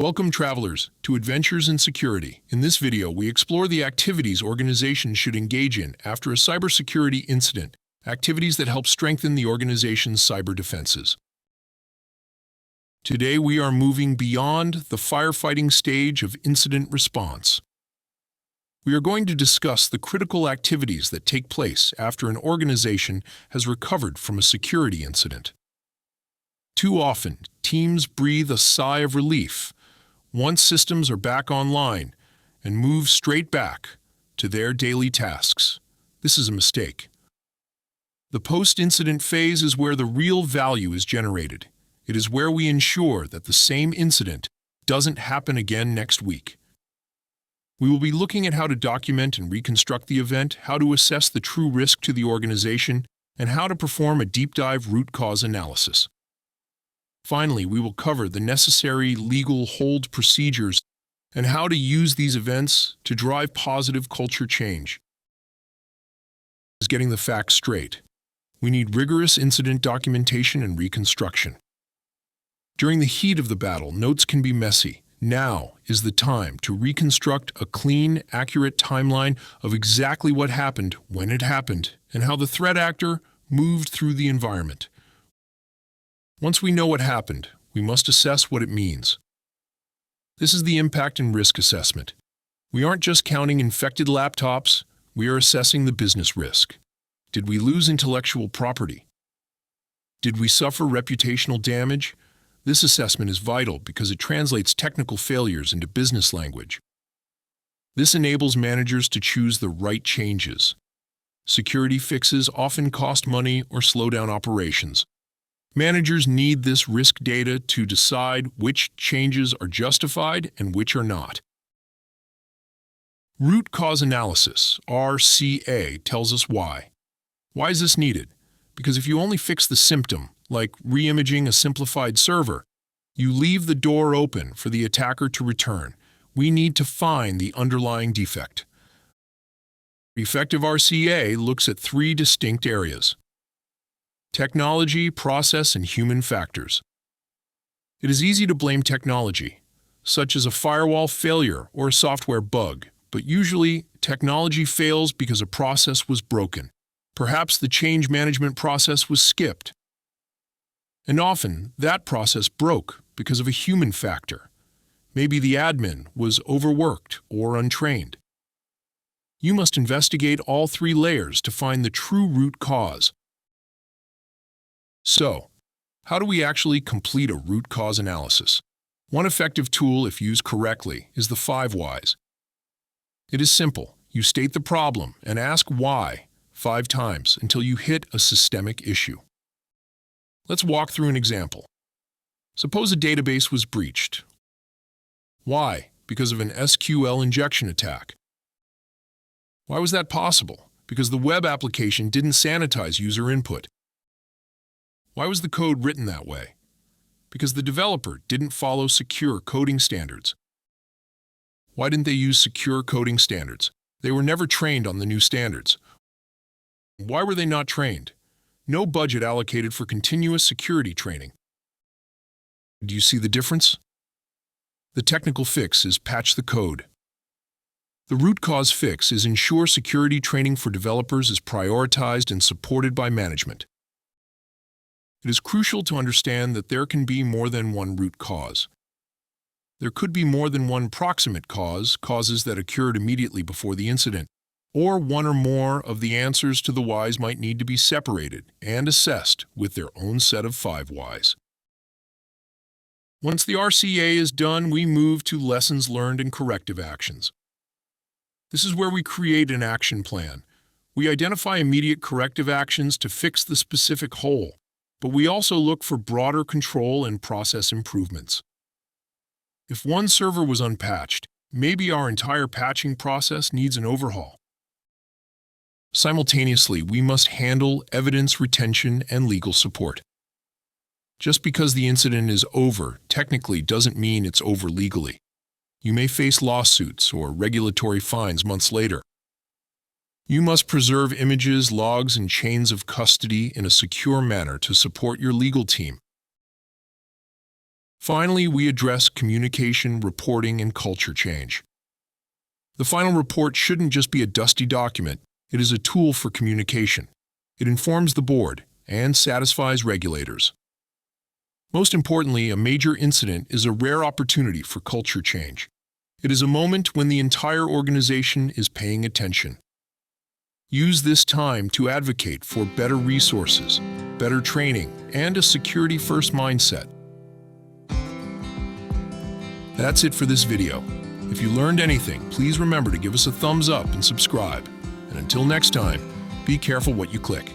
Welcome, travelers, to Adventures in Security. In this video, we explore the activities organizations should engage in after a cybersecurity incident, activities that help strengthen the organization's cyber defenses. Today, we are moving beyond the firefighting stage of incident response. We are going to discuss the critical activities that take place after an organization has recovered from a security incident. Too often, teams breathe a sigh of relief once systems are back online and move straight back to their daily tasks. This is a mistake. The post-incident phase is where the real value is generated. It is where we ensure that the same incident doesn't happen again next week. We will be looking at how to document and reconstruct the event, how to assess the true risk to the organization, and how to perform a deep dive root cause analysis. Finally, we will cover the necessary legal hold procedures and how to use these events to drive positive culture change. Getting the facts straight. We need rigorous incident documentation and reconstruction. During the heat of the battle, notes can be messy. Now is the time to reconstruct a clean, accurate timeline of exactly what happened, when it happened, and how the threat actor moved through the environment. Once we know what happened, we must assess what it means. This is the impact and risk assessment. We aren't just counting infected laptops, we are assessing the business risk. Did we lose intellectual property? Did we suffer reputational damage? This assessment is vital because it translates technical failures into business language. This enables managers to choose the right changes. Security fixes often cost money or slow down operations. Managers need this risk data to decide which changes are justified and which are not. Root cause analysis, RCA, tells us why. Why is this needed? Because if you only fix the symptom, like re-imaging a simplified server, you leave the door open for the attacker to return. We need to find the underlying defect. Effective RCA looks at three distinct areas: technology, process, and human factors. It is easy to blame technology, such as a firewall failure or a software bug, but usually technology fails because a process was broken. Perhaps the change management process was skipped. And often, that process broke because of a human factor. Maybe the admin was overworked or untrained. You must investigate all three layers to find the true root cause. So, how do we actually complete a root cause analysis? One effective tool, if used correctly, is the 5 whys. It is simple. You state the problem and ask why 5 times until you hit a systemic issue. Let's walk through an example. Suppose a database was breached. Why? Because of an SQL injection attack. Why was that possible? Because the web application didn't sanitize user input. Why was the code written that way? Because the developer didn't follow secure coding standards. Why didn't they use secure coding standards? They were never trained on the new standards. Why were they not trained? No budget allocated for continuous security training. Do you see the difference? The technical fix is patch the code. The root cause fix is ensure security training for developers is prioritized and supported by management. It is crucial to understand that there can be more than one root cause. There could be more than one proximate cause, causes that occurred immediately before the incident, or one or more of the answers to the whys might need to be separated and assessed with their own set of 5 whys. Once the RCA is done, we move to lessons learned and corrective actions. This is where we create an action plan. We identify immediate corrective actions to fix the specific hole, but we also look for broader control and process improvements. If one server was unpatched, maybe our entire patching process needs an overhaul. Simultaneously, we must handle evidence retention and legal support. Just because the incident is over technically doesn't mean it's over legally. You may face lawsuits or regulatory fines months later. You must preserve images, logs, and chains of custody in a secure manner to support your legal team. Finally, we address communication, reporting, and culture change. The final report shouldn't just be a dusty document. It is a tool for communication. It informs the board and satisfies regulators. Most importantly, a major incident is a rare opportunity for culture change. It is a moment when the entire organization is paying attention. Use this time to advocate for better resources, better training, and a security-first mindset. That's it for this video. If you learned anything, please remember to give us a thumbs up and subscribe. And until next time, be careful what you click.